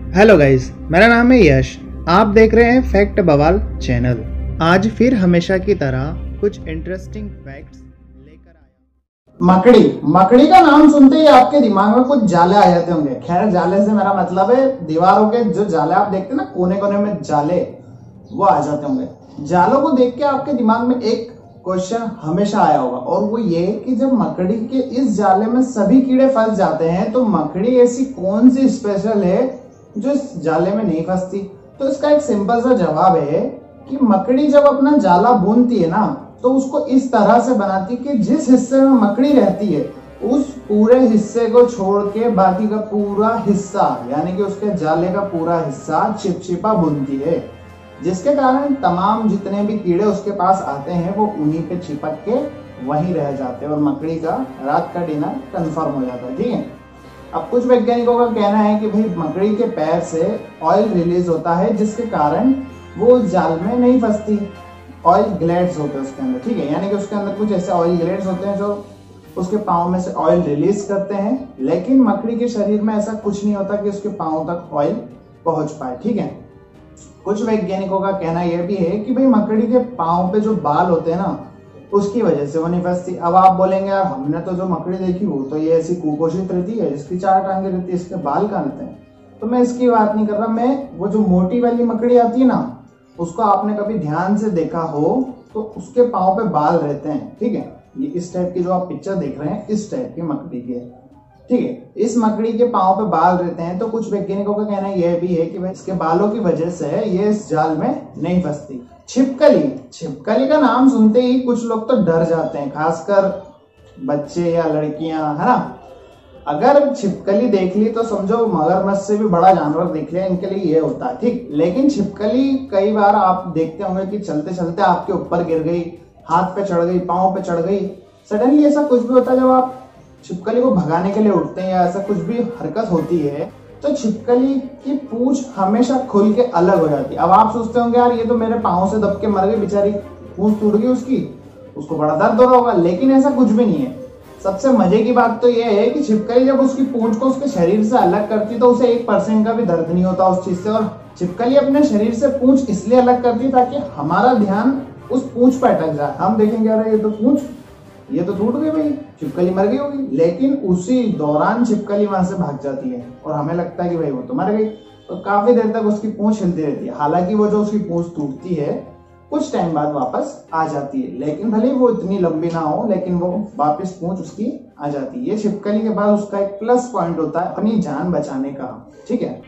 Hello guys, मेरा नाम है यश। आप देख रहे हैं फैक्ट बवाल चैनल। आज फिर हमेशा की तरह कुछ इंटरेस्टिंग फैक्ट्स लेकर आया। मकड़ी का नाम सुनते ही आपके दिमाग में कुछ जाले आ जाते होंगे। खैर, जाले से मेरा मतलब है दीवारों के जो जाले आप देखते हैं ना, कोने कोने में जाले, वो आ जाते होंगे। जालों को देख के आपके दिमाग में एक क्वेश्चन हमेशा आया होगा, और वो ये कि जब मकड़ी के इस जाले में सभी कीड़े फंस जाते हैं तो मकड़ी ऐसी कौन सी स्पेशल है जो इस जाले में नहीं फंसती। तो इसका एक सिंपल सा जवाब है कि मकड़ी जब अपना जाला बुनती है ना, तो उसको इस तरह से बनाती कि जिस हिस्से में मकड़ी रहती है उस पूरे हिस्से को छोड़ के बाकी का पूरा हिस्सा, यानी कि उसके जाले का पूरा हिस्सा चिपचिपा बुनती है, जिसके कारण तमाम जितने भी कीड़े उसके पास आते हैं वो उन्हीं पे चिपक के वहीं रह जाते हैं और मकड़ी का रात का डिनर कंफर्म हो जाता है। ठीक है, अब कुछ वैज्ञानिकों का कहना है कि भाई मकड़ी के पैर से ऑयल रिलीज होता है, जिसके कारण वो जाल में नहीं फंसती। ऑयल ग्लैड्स होते हैं उसके अंदर, ठीक है, यानी कि उसके अंदर कुछ ऐसे ऑयल ग्लैड्स होते हैं जो उसके पाँव में से ऑयल रिलीज करते हैं। लेकिन मकड़ी के शरीर में ऐसा कुछ नहीं होता कि उसके पाँव तक ऑयल पहुंच पाए। ठीक है, कुछ वैज्ञानिकों का कहना यह भी है कि भाई मकड़ी के पाँव पे जो बाल होते हैं ना, उसकी वजह से वो नहीं फंसती। अब आप बोलेंगे यार, हमने तो जो मकड़ी देखी वो तो ये ऐसी कुपोषित रहती है, इसकी 4 टांगे रहती है, इसके बाल कहाँ रहते हैं। तो मैं इसकी बात नहीं कर रहा, मैं वो जो मोटी वाली मकड़ी आती है ना, उसको आपने कभी ध्यान से देखा हो तो उसके पाँव पे बाल रहते हैं। ठीक है, ये इस टाइप की जो आप पिक्चर देख रहे हैं इस टाइप की मकड़ी की है। ठीक है, इस मकड़ी के पाँव पे बाल रहते हैं। तो कुछ वैज्ञानिकों का कहना यह भी है कि भाई इसके बालों की वजह से ये इस जाल में नहीं फंसती। छिपकली का नाम सुनते ही कुछ लोग तो डर जाते हैं, खासकर बच्चे या लड़कियां, है ना। अगर छिपकली देख ली तो समझो मगरमच्छ से भी बड़ा जानवर देख लिया, इनके लिए ये होता है। ठीक, लेकिन छिपकली कई बार आप देखते होंगे कि चलते चलते आपके ऊपर गिर गई, हाथ पे चढ़ गई, पाँव पे चढ़ गई। सडनली ऐसा कुछ भी होता है जब आप छिपकली को भगाने के लिए उठते हैं या ऐसा कुछ भी हरकत होती है, तो छिपकली की पूंछ हमेशा खुल के अलग हो जाती है। अब आप सोचते होंगे यार, ये तो मेरे पाँव से दब के मर गई बेचारी, पूंछ टूट गई उसकी, उसको बड़ा दर्द हो रहा होगा। लेकिन ऐसा कुछ भी नहीं है। सबसे मजे की बात तो यह है कि छिपकली जब उसकी पूंछ को उसके शरीर से अलग करती है तो उसे 1% का भी दर्द नहीं होता उस चीज से। और छिपकली अपने शरीर से पूंछ इसलिए अलग करती है ताकि हमारा ध्यान उस पूंछ पर अटक जाए। हम देखेंगे अरे ये तो टूट गई भाई, छिपकली मर गई होगी, लेकिन उसी दौरान छिपकली वहां से भाग जाती है और हमें लगता है कि भाई वो तो मर गई। तो काफी देर तक उसकी पूंछ हिलती रहती है। हालांकि वो जो उसकी पूंछ टूटती है कुछ टाइम बाद वापस आ जाती है, लेकिन भले वो इतनी लंबी ना हो, लेकिन वो वापस पूंछ उसकी आ जाती है। ये छिपकली के बाद उसका एक प्लस पॉइंट होता है अपनी जान बचाने का। ठीक है।